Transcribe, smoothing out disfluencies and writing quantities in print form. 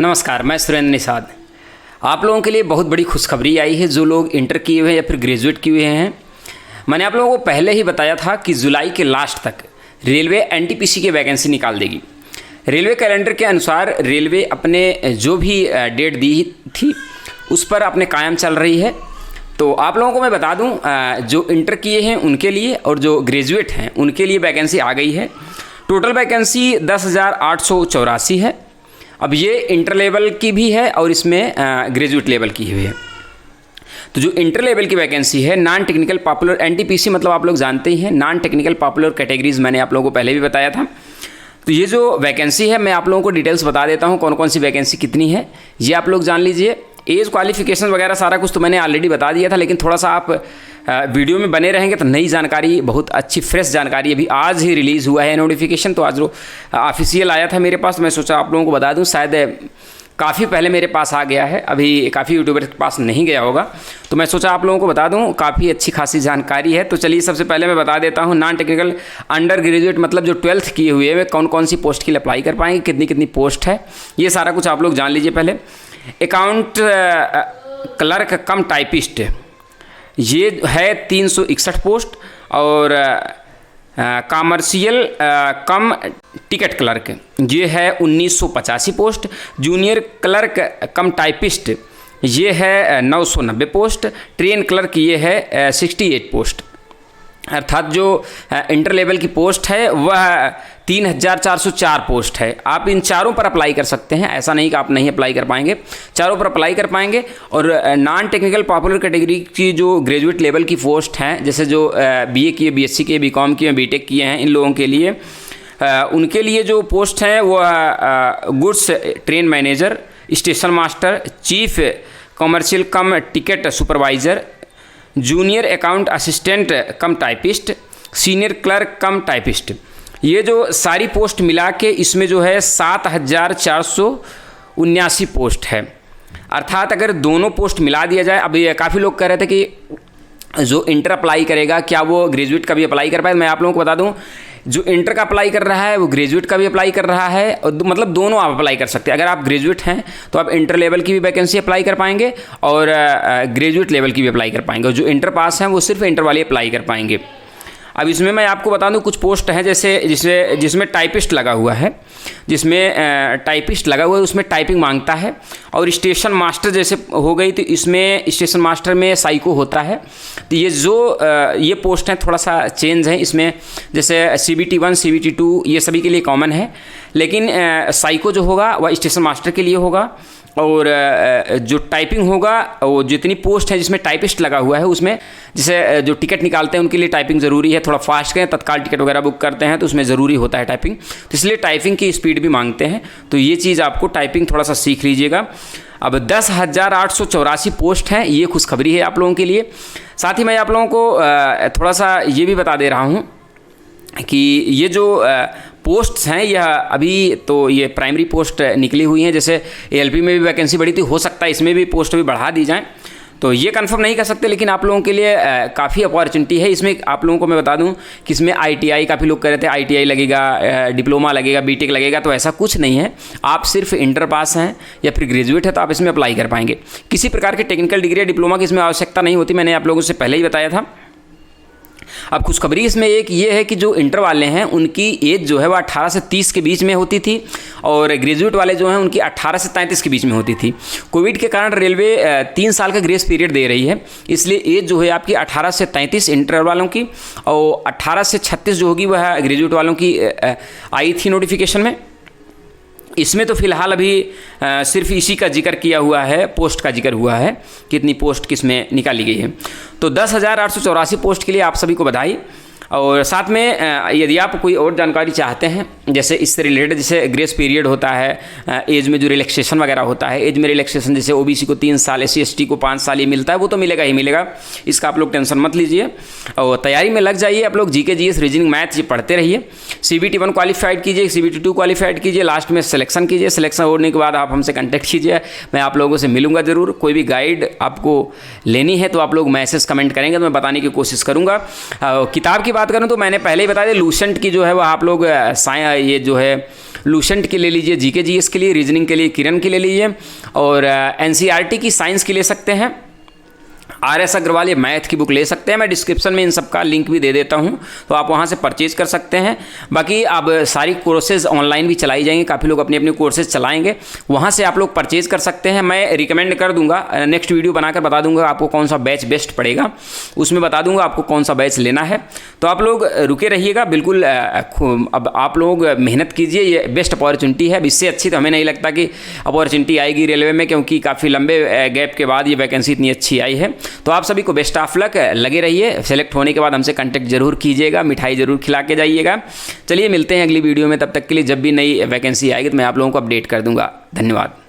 नमस्कार, मैं सुरेंद्र निषाद। आप लोगों के लिए बहुत बड़ी खुशखबरी आई है जो लोग इंटर किए हुए हैं या फिर ग्रेजुएट किए हुए हैं। मैंने आप लोगों को पहले ही बताया था कि जुलाई के लास्ट तक रेलवे एनटीपीसी की वैकेंसी निकाल देगी। रेलवे कैलेंडर के अनुसार रेलवे अपने जो भी डेट दी थी उस पर अपने कायम चल रही है। तो आप लोगों को मैं बता दूं, जो इंटर किए हैं उनके लिए और जो ग्रेजुएट हैं उनके लिए वैकेंसी आ गई है। टोटल वैकेंसी 10,884 है। अब ये इंटर लेवल की भी है और इसमें ग्रेजुएट लेवल की भी है। तो जो इंटर लेवल की वैकेंसी है, नॉन टेक्निकल पॉपुलर एनटीपीसी मतलब आप लोग जानते ही हैं, नॉन टेक्निकल पॉपुलर कैटेगरीज मैंने आप लोगों को पहले भी बताया था। तो ये जो वैकेंसी है मैं आप लोगों को डिटेल्स बता देता हूँ कौन कौन सी वैकेंसी कितनी है, ये आप लोग जान लीजिए। एज क्वालिफिकेशन वगैरह सारा कुछ तो मैंने ऑलरेडी बता दिया था, लेकिन थोड़ा सा आप वीडियो में बने रहेंगे तो नई जानकारी, बहुत अच्छी फ्रेश जानकारी अभी आज ही रिलीज़ हुआ है नोटिफिकेशन। तो आज जो ऑफिशियल आया था मेरे पास, मैं सोचा आप लोगों को बता दूं। शायद काफ़ी पहले मेरे पास आ गया है, अभी काफ़ी यूट्यूबर के पास नहीं गया होगा, तो मैं सोचा आप लोगों को बता दूं। काफ़ी अच्छी खासी जानकारी है। तो चलिए सबसे पहले मैं बता देता हूं, नॉन टेक्निकल अंडर ग्रेजुएट मतलब जो 12th किए हुए हैं कौन कौन सी पोस्ट के लिए अप्लाई कर पाएंगे, कितनी कितनी पोस्ट है, ये सारा कुछ आप लोग जान लीजिए। पहले अकाउंट क्लर्क कम टाइपिस्ट, ये है 361 पोस्ट। और कॉमर्शियल कम टिकट क्लर्क ये है 1985 पोस्ट। जूनियर क्लर्क कम टाइपिस्ट ये है 990 पोस्ट। ट्रेन क्लर्क ये है 68 पोस्ट। अर्थात जो इंटर लेवल की पोस्ट है वह 3,404 पोस्ट है। आप इन चारों पर अप्लाई कर सकते हैं, ऐसा नहीं कि आप नहीं अप्लाई कर पाएंगे, चारों पर अप्लाई कर पाएंगे। और नॉन टेक्निकल पॉपुलर कैटेगरी की जो ग्रेजुएट लेवल की पोस्ट हैं, जैसे जो बीए किए, बीएससी किए, बीकॉम किए, बीटेक किए हैं, इन लोगों के लिए उनके लिए जो पोस्ट हैं वह goods train manager, station master, chief commercial कम ticket supervisor, junior account assistant कम टाइपिस्ट, सीनियर क्लर्क कम टाइपिस्ट, ये जो सारी पोस्ट मिला के इसमें जो है 7,479 पोस्ट है। अर्थात अगर दोनों पोस्ट मिला दिया जाए, अब ये काफ़ी लोग कह रहे थे कि जो इंटर अप्लाई करेगा क्या वो ग्रेजुएट का भी अप्लाई कर पाए। मैं आप लोगों को बता दूं, जो इंटर का अप्लाई कर रहा है वो ग्रेजुएट का भी अप्लाई कर रहा है, और मतलब दोनों आप अप्लाई कर सकते हैं। अगर आप ग्रेजुएट हैं तो आप इंटर लेवल की भी वैकेंसी अप्लाई कर पाएंगे और ग्रेजुएट लेवल की भी अप्लाई कर पाएंगे। और जो इंटर पास हैं वो सिर्फ इंटर वाले अप्लाई कर पाएंगे। अब इसमें मैं आपको बता दूं कुछ पोस्ट हैं, जैसे जिसमें टाइपिस्ट लगा हुआ है, जिसमें टाइपिस्ट लगा हुआ है उसमें टाइपिंग मांगता है। और स्टेशन मास्टर जैसे हो गई तो इसमें स्टेशन मास्टर में साइको होता है। तो ये पोस्ट हैं थोड़ा सा चेंज है इसमें, जैसे CBT 1 CBT 2 ये सभी के लिए कॉमन है, लेकिन साइको जो होगा वह स्टेशन मास्टर के लिए होगा। और जो टाइपिंग होगा वो जितनी पोस्ट है जिसमें टाइपिस्ट लगा हुआ है उसमें, जैसे जो टिकट निकालते हैं उनके लिए टाइपिंग ज़रूरी है, थोड़ा फास्ट करें, तत्काल टिकट वगैरह बुक करते हैं तो उसमें ज़रूरी होता है टाइपिंग, तो इसलिए टाइपिंग की स्पीड भी मांगते हैं। तो ये चीज़ आपको टाइपिंग थोड़ा सा सीख लीजिएगा। अब 10,884 पोस्ट हैं, ये खुशखबरी है आप लोगों के लिए। साथ ही मैं आप लोगों को थोड़ा सा ये भी बता दे रहा हूँ कि ये जो पोस्ट्स हैं यह अभी तो ये प्राइमरी पोस्ट निकली हुई हैं। जैसे ALP में भी वैकेंसी बढ़ी थी, हो सकता है इसमें भी पोस्ट भी बढ़ा दी जाए, तो ये कंफर्म नहीं कर सकते, लेकिन आप लोगों के लिए काफ़ी अपॉर्चुनिटी है इसमें। आप लोगों को मैं बता दूं कि इसमें ITI, काफ़ी लोग कह रहे थे ITI लगेगा, डिप्लोमा लगेगा, बीटेक लगेगा, तो ऐसा कुछ नहीं है। आप सिर्फ इंटर पास हैं या फिर ग्रेजुएट है तो आप इसमें अप्लाई कर पाएंगे। किसी प्रकार के टेक्निकल डिग्री या डिप्लोमा की इसमें आवश्यकता नहीं होती, मैंने आप लोगों से पहले ही बताया था। अब खुशखबरी इसमें एक ये है कि जो इंटर वाले हैं उनकी एज जो है वह 18 से 30 के बीच में होती थी, और ग्रेजुएट वाले जो हैं उनकी 18 से 33 के बीच में होती थी। कोविड के कारण रेलवे 3 साल का ग्रेस पीरियड दे रही है, इसलिए एज जो है आपकी 18 से 33 इंटर वालों की, और 18 से 36 जो होगी वह ग्रेजुएट वालों की आई थी नोटिफिकेशन में। इसमें तो फिलहाल अभी सिर्फ इसी का जिक्र किया हुआ है, पोस्ट का जिक्र हुआ है, कितनी पोस्ट किसमें निकाली गई है। तो 10,884 पोस्ट के लिए आप सभी को बधाई। और साथ में यदि आप कोई और जानकारी चाहते हैं, जैसे इससे रिलेटेड, जैसे ग्रेस पीरियड होता है, एज में जो रिलैक्सेशन वगैरह होता है, एज में रिलैक्सेशन जैसे OBC को 3 साल, SC ST को 5 साल ये मिलता है, वो तो मिलेगा ही मिलेगा, इसका आप लोग टेंशन मत लीजिए और तैयारी में लग जाइए। आप लोग GK GS रीजनिंग मैथ ये पढ़ते रहिए। CBT 1 क्वालिफाइड कीजिए, CBT 2 क्वालिफाइड कीजिए, लास्ट में सिलेक्शन कीजिए। सिलेक्शन होने के बाद आप हमसे कॉन्टैक्ट कीजिए, मैं आप लोगों से मिलूंगा ज़रूर। कोई भी गाइड आपको लेनी है तो आप लोग मैसेज कमेंट करेंगे तो मैं बताने की कोशिश करूँगा। किताब की बात करूँ तो मैंने पहले ही बता दिया, लूसेंट की जो है वो आप लोग ये जो है लूसेंट की ले लीजिए, जीके जीएस के लिए, रीजनिंग के लिए किरण की ले लीजिए, और एनसीईआरटी की साइंस की ले सकते हैं RS अग्रवाल, ये मैथ की बुक ले सकते हैं। मैं डिस्क्रिप्शन में इन सब का लिंक भी दे देता हूँ, तो आप वहाँ से परचेज कर सकते हैं। बाकी अब सारी कोर्सेज़ ऑनलाइन भी चलाई जाएंगी, काफ़ी लोग अपनी अपनी कोर्सेज़ चलाएंगे, वहाँ से आप लोग परचेज कर सकते हैं। मैं रिकमेंड कर दूंगा, नेक्स्ट वीडियो बनाकर बता दूंगा आपको कौन सा बैच बेस्ट पड़ेगा, उसमें बता दूंगा आपको कौन सा बैच लेना है। तो आप लोग रुके रहिएगा बिल्कुल। अब आप लोग मेहनत कीजिए, ये बेस्ट अपॉर्चुनिटी है। इससे अच्छी तो हमें नहीं लगता कि अपॉर्चुनिटी आएगी रेलवे में, क्योंकि काफ़ी लंबे गैप के बाद ये वैकेंसी इतनी अच्छी आई है। तो आप सभी को बेस्ट ऑफ लक, लगे रहिए। सेलेक्ट होने के बाद हमसे कांटेक्ट जरूर कीजिएगा, मिठाई जरूर खिला के जाइएगा। चलिए मिलते हैं अगली वीडियो में, तब तक के लिए जब भी नई वैकेंसी आएगी तो मैं आप लोगों को अपडेट कर दूंगा। धन्यवाद।